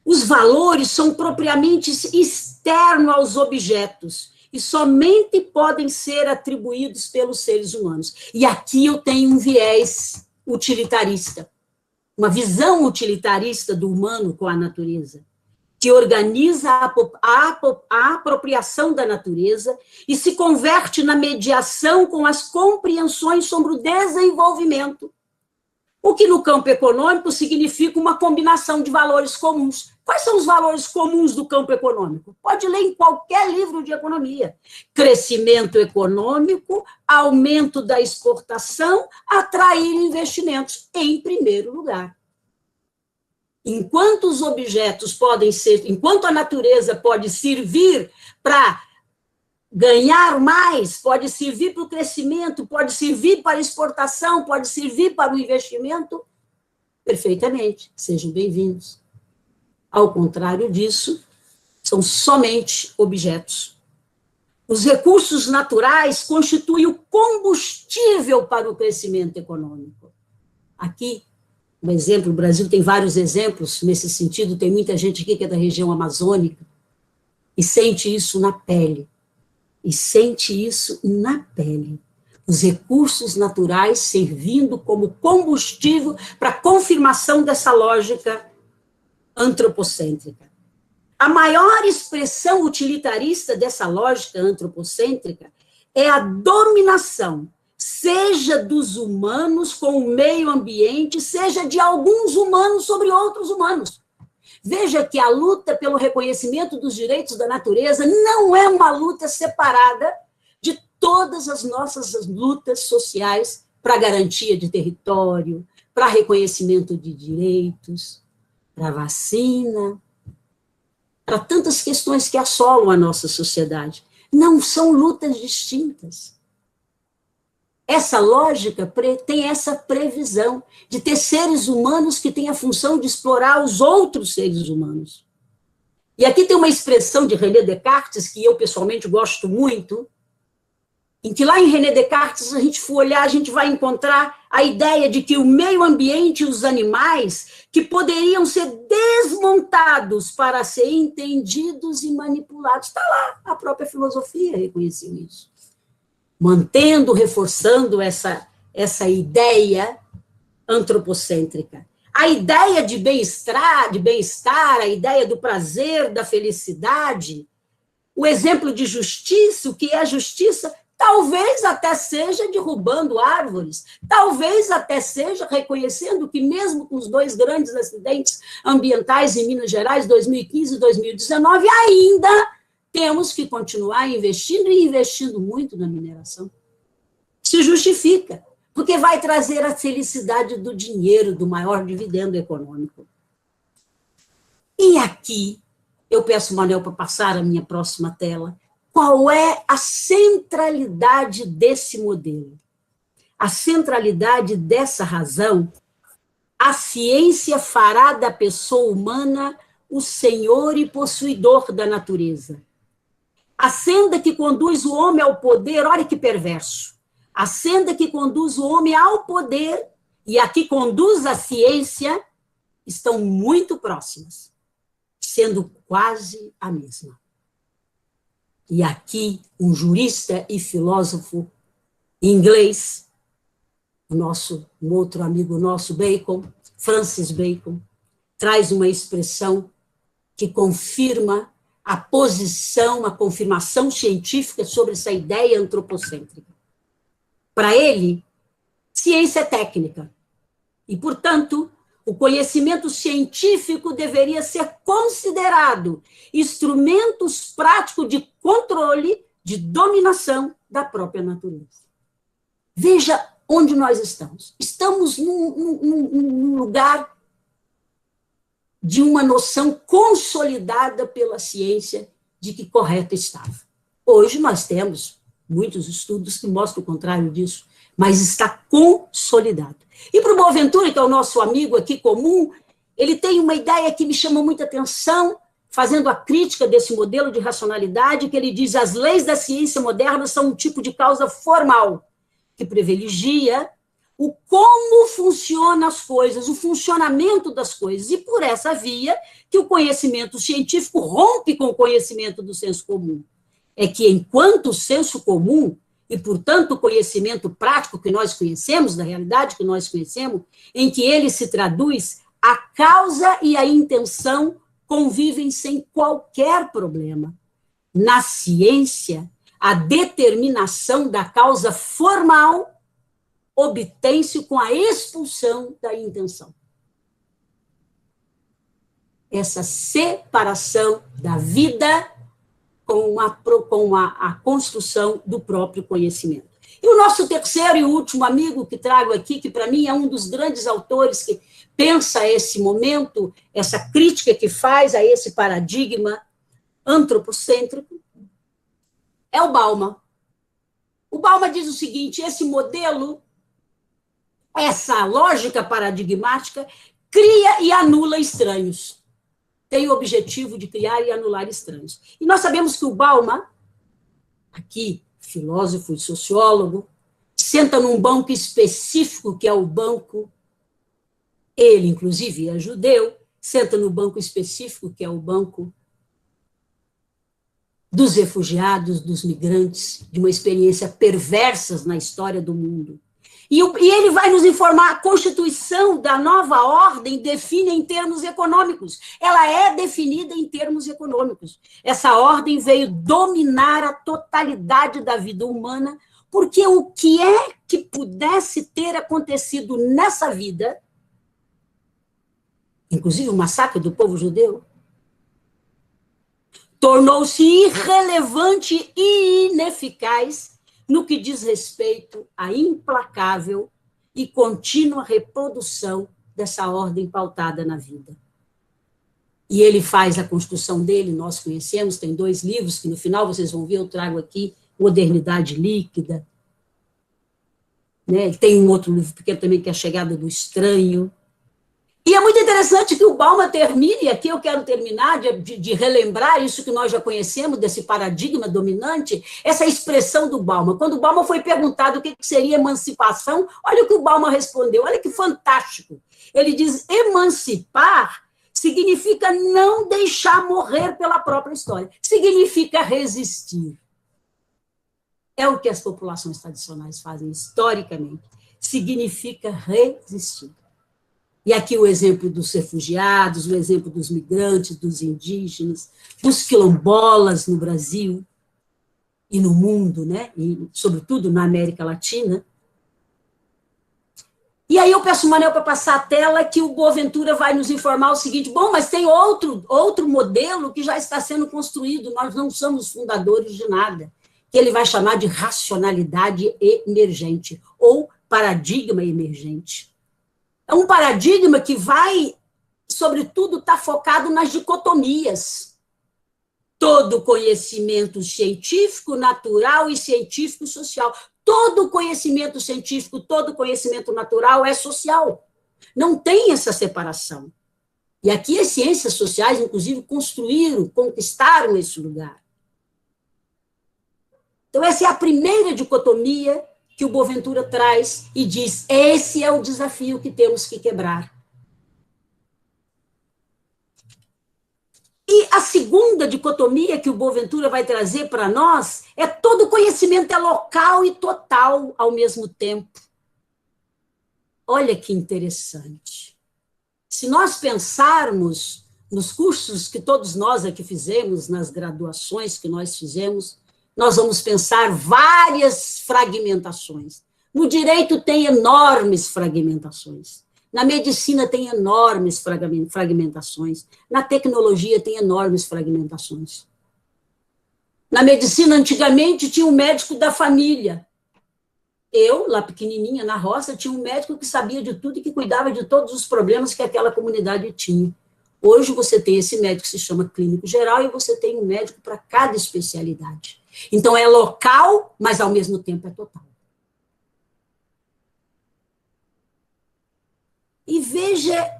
Os valores são propriamente externos aos objetos e somente podem ser atribuídos pelos seres humanos. E aqui eu tenho um viés utilitarista, uma visão utilitarista do humano com a natureza, que organiza a apropriação da natureza e se converte na mediação com as compreensões sobre o desenvolvimento, o que no campo econômico significa uma combinação de valores comuns. Quais são os valores comuns do campo econômico? Pode ler em qualquer livro de economia. Crescimento econômico, aumento da exportação, atrair investimentos, em primeiro lugar. Enquanto os objetos podem ser, enquanto a natureza pode servir para ganhar mais, pode servir para o crescimento, pode servir para a exportação, pode servir para o investimento, perfeitamente, sejam bem-vindos. Ao contrário disso, são somente objetos. Os recursos naturais constituem o combustível para o crescimento econômico. Aqui, um exemplo, o Brasil tem vários exemplos nesse sentido, tem muita gente aqui que é da região amazônica e sente isso na pele. Os recursos naturais servindo como combustível para a confirmação dessa lógica antropocêntrica. A maior expressão utilitarista dessa lógica antropocêntrica é a dominação, seja dos humanos com o meio ambiente, seja de alguns humanos sobre outros humanos. Veja que a luta pelo reconhecimento dos direitos da natureza não é uma luta separada de todas as nossas lutas sociais para garantia de território, para reconhecimento de direitos, para vacina, para tantas questões que assolam a nossa sociedade. Não são lutas distintas. Essa lógica tem essa previsão de ter seres humanos que têm a função de explorar os outros seres humanos. E aqui tem uma expressão de René Descartes, que eu pessoalmente gosto muito, em que lá em René Descartes, se a gente for olhar, a gente vai encontrar a ideia de que o meio ambiente e os animais que poderiam ser desmontados para ser entendidos e manipulados. Está lá, a própria filosofia reconheceu isso. Mantendo, reforçando essa ideia antropocêntrica. A ideia de bem-estar, a ideia do prazer, da felicidade, o exemplo de justiça, o que é justiça, talvez até seja derrubando árvores, talvez até seja reconhecendo que mesmo com os 2 grandes acidentes ambientais em Minas Gerais, 2015 e 2019, ainda temos que continuar investindo e investindo muito na mineração. Se justifica, porque vai trazer a felicidade do dinheiro, do maior dividendo econômico. E aqui, eu peço ao Manuel para passar a minha próxima tela, qual é a centralidade desse modelo? A centralidade dessa razão, a ciência fará da pessoa humana o senhor e possuidor da natureza. A senda que conduz o homem ao poder, olha que perverso, a senda que conduz o homem ao poder e a que conduz a ciência estão muito próximas, sendo quase a mesma. E aqui, um jurista e filósofo inglês, um outro amigo nosso, Bacon, Francis Bacon, traz uma expressão que confirma a confirmação científica sobre essa ideia antropocêntrica. Para ele, ciência é técnica. E, portanto, o conhecimento científico deveria ser considerado instrumentos práticos de controle, de dominação da própria natureza. Veja onde nós estamos. Estamos num lugar de uma noção consolidada pela ciência de que correto estava. Hoje nós temos muitos estudos que mostram o contrário disso, mas está consolidado. E para o Boaventura, que é o nosso amigo aqui comum, ele tem uma ideia que me chama muita atenção, fazendo a crítica desse modelo de racionalidade, que ele diz: as leis da ciência moderna são um tipo de causa formal, que privilegia o como funcionam as coisas, o funcionamento das coisas, e por essa via que o conhecimento científico rompe com o conhecimento do senso comum. É que enquanto o senso comum, e, portanto, o conhecimento prático que nós conhecemos, da realidade que nós conhecemos, em que ele se traduz, a causa e a intenção convivem sem qualquer problema. Na ciência, a determinação da causa formal obtém-se com a expulsão da intenção. Essa separação da vida com a construção do próprio conhecimento. E o nosso terceiro e último amigo que trago aqui, que para mim é um dos grandes autores que pensa esse momento, essa crítica que faz a esse paradigma antropocêntrico, é o Bauman. O Bauman diz o seguinte: esse modelo, essa lógica paradigmática, cria e anula estranhos. Tem o objetivo de criar e anular estranhos. E nós sabemos que o Bauman, aqui, filósofo e sociólogo, senta num banco específico, que é o banco, ele, inclusive, é judeu, senta no banco específico, que é o banco dos refugiados, dos migrantes, de uma experiência perversa na história do mundo. E ele vai nos informar: a Constituição da nova ordem define em termos econômicos. Ela é definida em termos econômicos. Essa ordem veio dominar a totalidade da vida humana, porque o que é que pudesse ter acontecido nessa vida, inclusive o massacre do povo judeu, tornou-se irrelevante e ineficaz no que diz respeito à implacável e contínua reprodução dessa ordem pautada na vida. E ele faz a construção dele, nós conhecemos, tem 2 livros, que no final vocês vão ver, eu trago aqui, Modernidade Líquida. Né? Tem um outro livro pequeno também, que é A Chegada do Estranho. E é muito interessante que o Bauman termine, e aqui eu quero terminar de relembrar isso que nós já conhecemos, desse paradigma dominante, essa expressão do Bauman. Quando o Bauman foi perguntado o que seria emancipação, olha o que o Bauman respondeu, olha que fantástico. Ele diz, emancipar significa não deixar morrer pela própria história, significa resistir. É o que as populações tradicionais fazem historicamente, significa resistir. E aqui o exemplo dos refugiados, o exemplo dos migrantes, dos indígenas, dos quilombolas no Brasil e no mundo, né? E, sobretudo, na América Latina. E aí eu peço o Manel para passar a tela, que o Boaventura vai nos informar o seguinte, bom, mas tem outro modelo que já está sendo construído, nós não somos fundadores de nada, que ele vai chamar de racionalidade emergente, ou paradigma emergente. É um paradigma que vai, sobretudo, estar focado nas dicotomias. Todo conhecimento científico, natural e científico social. Todo conhecimento científico, todo conhecimento natural é social. Não tem essa separação. E aqui as ciências sociais, inclusive, construíram, conquistaram esse lugar. Então, essa é a primeira dicotomia que o Boaventura traz e diz, esse é o desafio que temos que quebrar. E a segunda dicotomia que o Boaventura vai trazer para nós é todo conhecimento é local e total ao mesmo tempo. Olha que interessante. Se nós pensarmos nos cursos que todos nós aqui fizemos, nas graduações que nós fizemos, nós vamos pensar várias fragmentações. No direito tem enormes fragmentações. Na medicina tem enormes fragmentações. Na tecnologia tem enormes fragmentações. Na medicina, antigamente, tinha um médico da família. Eu, lá pequenininha, na roça, tinha um médico que sabia de tudo e que cuidava de todos os problemas que aquela comunidade tinha. Hoje você tem esse médico que se chama clínico geral e você tem um médico para cada especialidade. Então, é local, mas, ao mesmo tempo, é total. E veja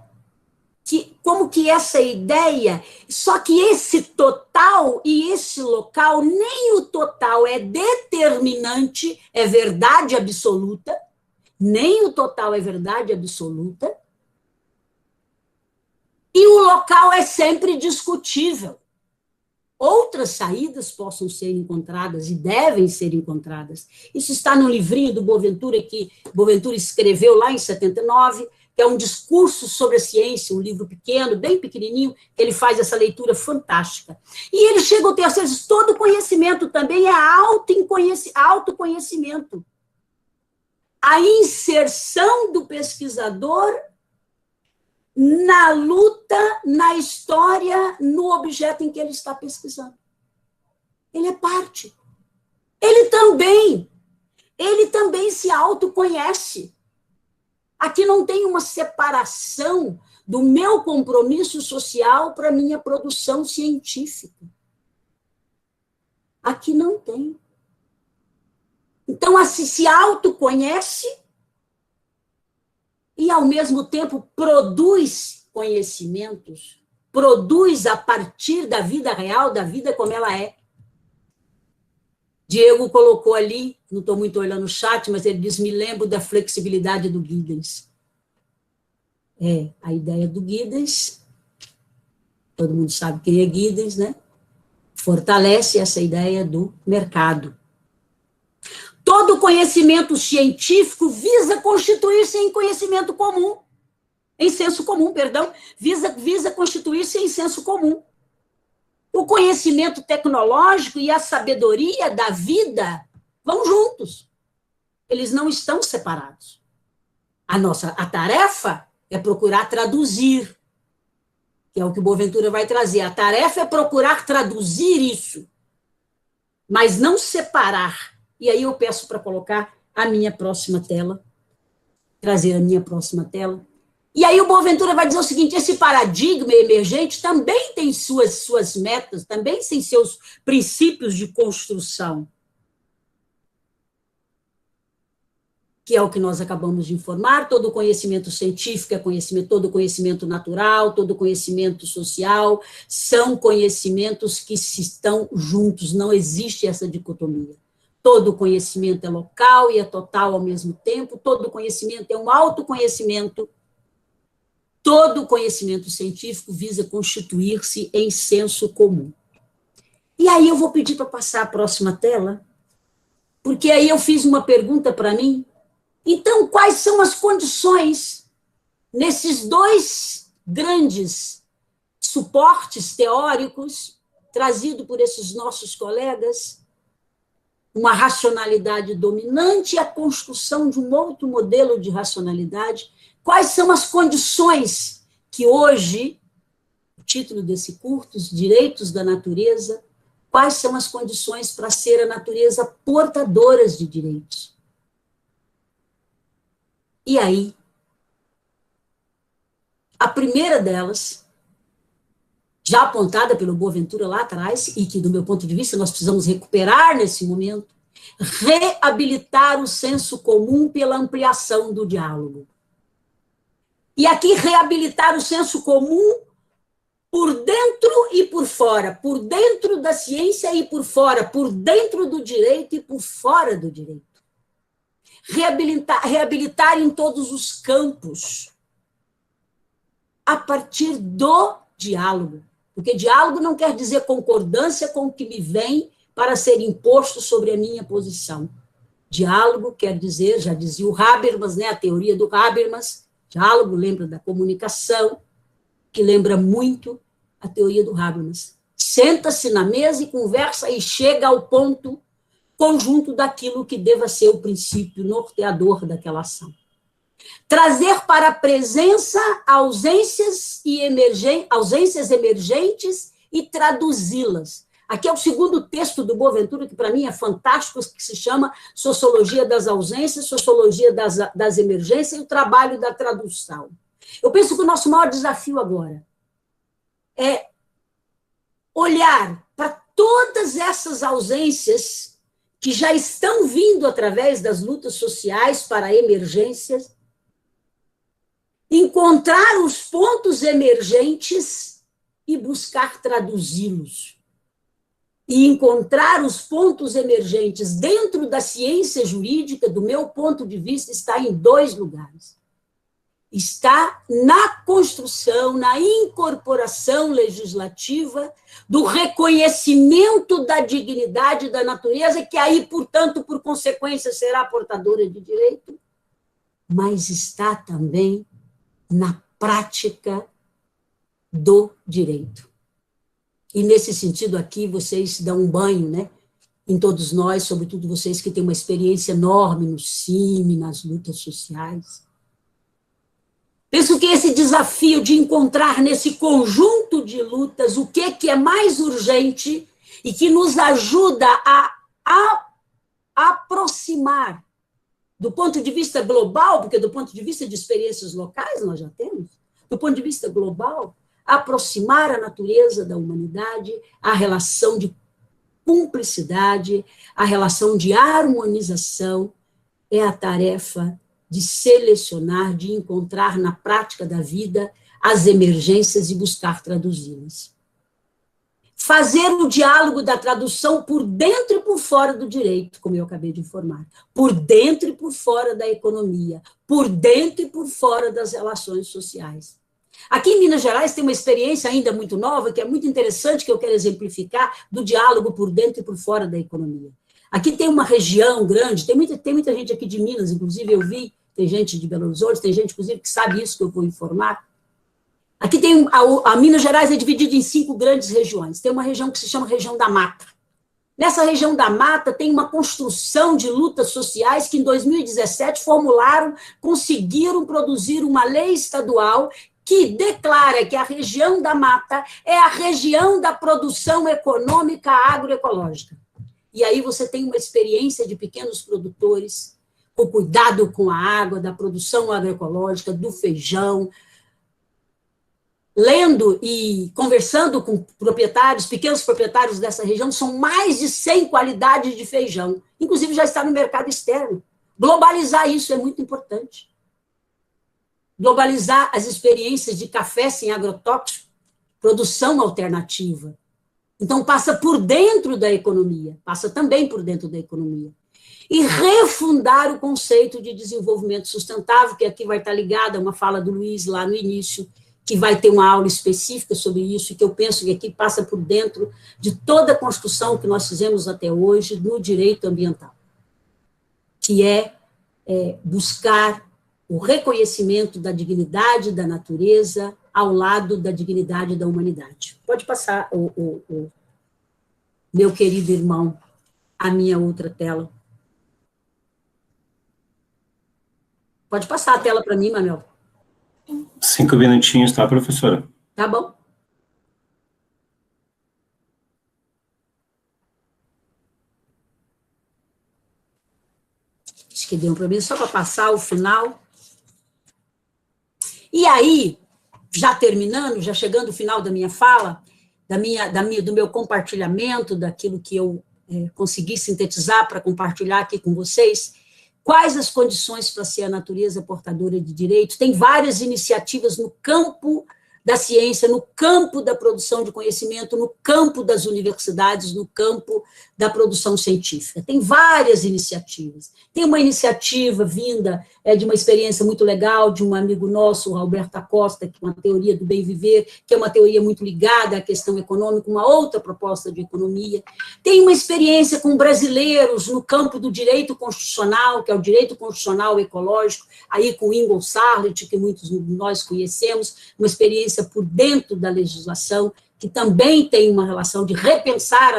como que essa ideia, só que esse total e esse local, nem o total é determinante, é verdade absoluta, nem o total é verdade absoluta, e o local é sempre discutível. Outras saídas possam ser encontradas e devem ser encontradas. Isso está no livrinho do Boaventura, que Boaventura escreveu lá em 79, que é um discurso sobre a ciência, um livro pequeno, bem pequenininho, ele faz essa leitura fantástica. E ele chega ao terceiro, diz, todo conhecimento também é autoconhecimento. A inserção do pesquisador na luta, na história, no objeto em que ele está pesquisando. Ele é parte. Ele também se autoconhece. Aqui não tem uma separação do meu compromisso social para a minha produção científica. Aqui não tem. Então, se autoconhece e, ao mesmo tempo, produz conhecimentos, produz a partir da vida real, da vida como ela é. Diego colocou ali, não estou muito olhando o chat, mas ele diz, me lembro da flexibilidade do Giddens. A ideia do Giddens, todo mundo sabe quem é Giddens, né? Fortalece essa ideia do mercado. Todo conhecimento científico visa constituir-se em conhecimento comum, em senso comum, perdão, visa constituir-se em senso comum. O conhecimento tecnológico e a sabedoria da vida vão juntos. Eles não estão separados. A tarefa é procurar traduzir, que é o que o Boaventura vai trazer. A tarefa é procurar traduzir isso, mas não separar. E aí eu peço para colocar a minha próxima tela, trazer a minha próxima tela. E aí o Boaventura vai dizer o seguinte, esse paradigma emergente também tem suas metas, também tem seus princípios de construção. que é o que nós acabamos de informar. Todo conhecimento científico é conhecimento, todo conhecimento natural, todo conhecimento social, são conhecimentos que se estão juntos, não existe essa dicotomia. Todo conhecimento é local e é total ao mesmo tempo, todo conhecimento é um autoconhecimento, todo conhecimento científico visa constituir-se em senso comum. E aí eu vou pedir para passar a próxima tela, porque aí eu fiz uma pergunta para mim. Então, quais são as condições nesses dois grandes suportes teóricos trazidos por esses nossos colegas, uma racionalidade dominante e a construção de um outro modelo de racionalidade? Quais são as condições que hoje, o título desse curso, Os Direitos da Natureza, quais são as condições para ser a natureza portadoras de direitos? E aí, a primeira delas, já apontada pelo Boaventura lá atrás, e que, do meu ponto de vista, nós precisamos recuperar nesse momento, reabilitar o senso comum pela ampliação do diálogo. E aqui, reabilitar o senso comum por dentro e por fora, por dentro da ciência e por fora, por dentro do direito e por fora do direito. Reabilitar em todos os campos, a partir do diálogo. Porque diálogo não quer dizer concordância com o que me vem para ser imposto sobre a minha posição. Diálogo quer dizer, já dizia o Habermas, né, a teoria do Habermas, diálogo lembra da comunicação, que lembra muito a teoria do Habermas. Senta-se na mesa e conversa e chega ao ponto conjunto daquilo que deva ser o princípio norteador daquela ação. Trazer para a presença ausências emergentes e traduzi-las. Aqui é o segundo texto do Boaventura, que para mim é fantástico, que se chama Sociologia das Ausências, Sociologia das Emergências e o Trabalho da Tradução. Eu penso que o nosso maior desafio agora é olhar para todas essas ausências que já estão vindo através das lutas sociais para emergências, encontrar os pontos emergentes e buscar traduzi-los. E encontrar os pontos emergentes dentro da ciência jurídica, do meu ponto de vista, está em dois lugares. Está na construção, na incorporação legislativa do reconhecimento da dignidade da natureza, que aí, portanto, por consequência, será portadora de direito, mas está também na prática do direito. E, nesse sentido, aqui, vocês dão um banho, né, em todos nós, sobretudo vocês que têm uma experiência enorme no CIMI, nas lutas sociais. Penso que esse desafio de encontrar nesse conjunto de lutas o que é mais urgente e que nos ajuda a aproximar, do ponto de vista global, porque do ponto de vista de experiências locais nós já temos, do ponto de vista global, aproximar a natureza da humanidade, a relação de cumplicidade, a relação de harmonização, é a tarefa de selecionar, de encontrar na prática da vida as emergências e buscar traduzi-las. Fazer o diálogo da tradução por dentro e por fora do direito, como eu acabei de informar, por dentro e por fora da economia, por dentro e por fora das relações sociais. Aqui em Minas Gerais tem uma experiência ainda muito nova, que é muito interessante, que eu quero exemplificar, do diálogo por dentro e por fora da economia. Aqui tem uma região grande, tem muita gente aqui de Minas, inclusive eu vi, tem gente de Belo Horizonte, tem gente, inclusive, que sabe isso que eu vou informar. Aqui tem, a Minas Gerais é dividida em 5 grandes regiões. Tem uma região que se chama região da Mata. Nessa região da Mata tem uma construção de lutas sociais que em 2017 conseguiram produzir uma lei estadual que declara que a região da Mata é a região da produção econômica agroecológica. E aí você tem uma experiência de pequenos produtores, com cuidado com a água, da produção agroecológica, do feijão, lendo e conversando com proprietários, pequenos proprietários dessa região, são mais de 100 qualidades de feijão. Inclusive, já está no mercado externo. Globalizar isso é muito importante. Globalizar as experiências de café sem agrotóxico, produção alternativa. Então, passa por dentro da economia, passa também por dentro da economia. E refundar o conceito de desenvolvimento sustentável, que aqui vai estar ligado a uma fala do Luiz lá no início, que vai ter uma aula específica sobre isso, e que eu penso que aqui passa por dentro de toda a construção que nós fizemos até hoje no direito ambiental, que é buscar o reconhecimento da dignidade da natureza ao lado da dignidade da humanidade. Pode passar, o meu querido irmão, a minha outra tela. Pode passar a tela para mim, Manuel. 5 minutinhos, tá, professora? Tá bom. Acho que deu um problema, só para passar o final. E aí, já terminando, já chegando ao final da minha fala, do meu compartilhamento, daquilo que eu consegui sintetizar para compartilhar aqui com vocês, quais as condições para ser a natureza portadora de direitos? Tem várias iniciativas no campo da ciência, no campo da produção de conhecimento, no campo das universidades, no campo da produção científica. Tem várias iniciativas. Tem uma iniciativa vinda de uma experiência muito legal de um amigo nosso, o Alberto Acosta, que é uma teoria do bem viver, que é uma teoria muito ligada à questão econômica, uma outra proposta de economia. Tem uma experiência com brasileiros no campo do direito constitucional, que é o direito constitucional ecológico, aí com Ingo Sarlet, que muitos de nós conhecemos, uma experiência por dentro da legislação, que também tem uma relação de repensar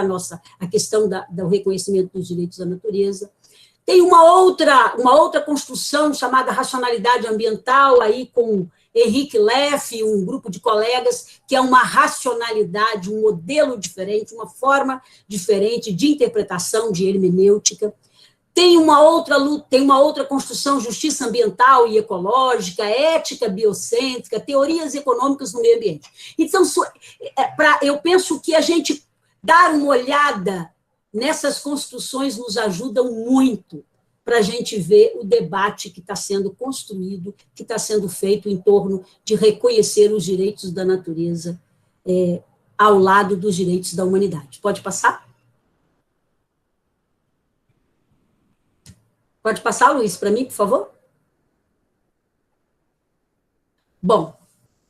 a questão do reconhecimento dos direitos da natureza. Tem uma outra construção chamada racionalidade ambiental, aí com Henrique Leff e um grupo de colegas, que é uma racionalidade, um modelo diferente, uma forma diferente de interpretação, de hermenêutica. Tem uma outra construção, justiça ambiental e ecológica, ética biocêntrica, teorias econômicas no meio ambiente. Então, eu penso que a gente dar uma olhada nessas construções nos ajudam muito para a gente ver o debate que está sendo construído, que está sendo feito em torno de reconhecer os direitos da natureza ao lado dos direitos da humanidade. Pode passar? Pode passar, Luiz, para mim, por favor? Bom,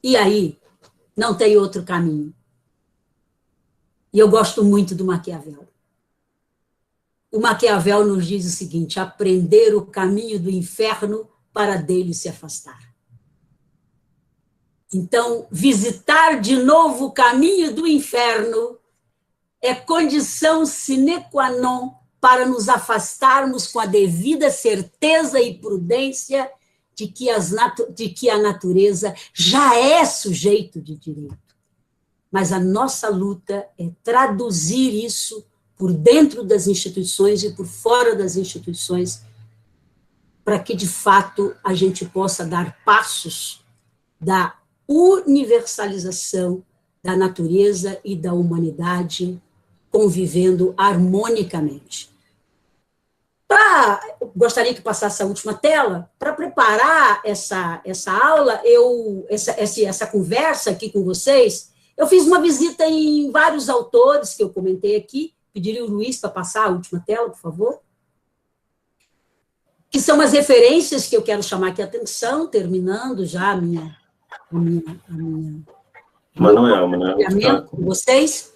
e aí, não tem outro caminho. E eu gosto muito do Maquiavel. O Maquiavel nos diz o seguinte: aprender o caminho do inferno para dele se afastar. Então, visitar de novo o caminho do inferno é condição sine qua non para nos afastarmos com a devida certeza e prudência de que a natureza já é sujeito de direito. Mas a nossa luta é traduzir isso por dentro das instituições e por fora das instituições, para que, de fato, a gente possa dar passos da universalização da natureza e da humanidade convivendo harmonicamente. Gostaria que passasse a última tela. Para preparar essa aula, essa conversa aqui com vocês, eu fiz uma visita em vários autores que eu comentei aqui. Pediria o Luiz para passar a última tela, por favor. Que são as referências que eu quero chamar aqui a atenção, terminando já a minha Manuel, com vocês.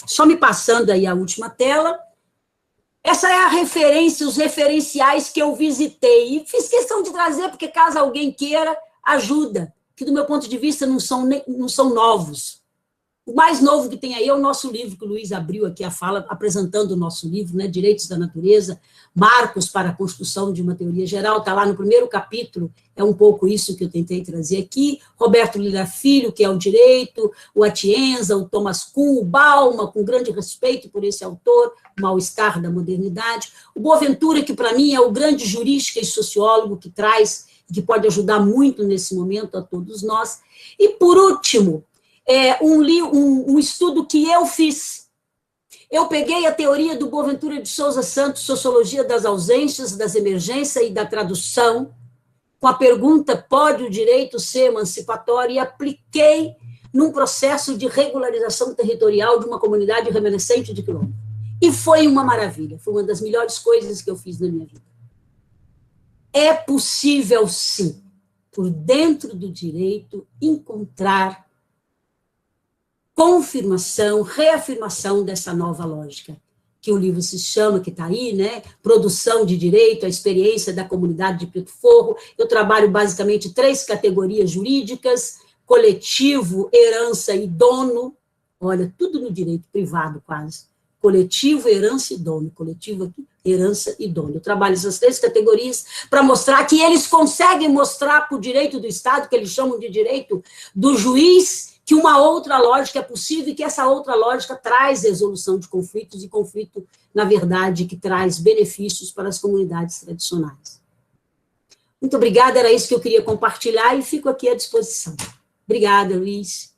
Só me passando aí a última tela. Essa é a referência, os referenciais que eu visitei. E fiz questão de trazer, porque caso alguém queira, ajuda. Que, do meu ponto de vista, não são novos. O mais novo que tem aí é o nosso livro, que o Luiz abriu aqui a fala, apresentando o nosso livro, né, Direitos da Natureza, Marcos para a Construção de uma Teoria Geral, está lá no primeiro capítulo, é um pouco isso que eu tentei trazer aqui. Roberto Lira Filho, que é o direito, o Atienza, o Thomas Kuhn, o Bauman, com grande respeito por esse autor, o mal-estar da modernidade, o Boaventura, que para mim é o grande jurista e sociólogo que traz, que pode ajudar muito nesse momento a todos nós. E, por último, um estudo que eu fiz, Eu peguei a teoria do Boaventura de Souza Santos, Sociologia das Ausências, das Emergências e da Tradução, com a pergunta, pode o direito ser emancipatório? E apliquei num processo de regularização territorial de uma comunidade remanescente de quilombo. E foi uma maravilha, foi uma das melhores coisas que eu fiz na minha vida. É possível, sim, por dentro do direito, encontrar confirmação, reafirmação dessa nova lógica, que o livro se chama, que está aí, né? Produção de Direito, a experiência da comunidade de Preto Forro. Eu trabalho basicamente 3 categorias jurídicas: coletivo, herança e dono. Olha, tudo no direito privado, quase. Coletivo, herança e dono. Coletivo aqui, herança e dono. Eu trabalho essas 3 categorias para mostrar que eles conseguem mostrar para o direito do Estado, que eles chamam de direito do juiz, que uma outra lógica é possível e que essa outra lógica traz resolução de conflitos, e conflito, na verdade, que traz benefícios para as comunidades tradicionais. Muito obrigada, era isso que eu queria compartilhar e fico aqui à disposição. Obrigada, Luiz.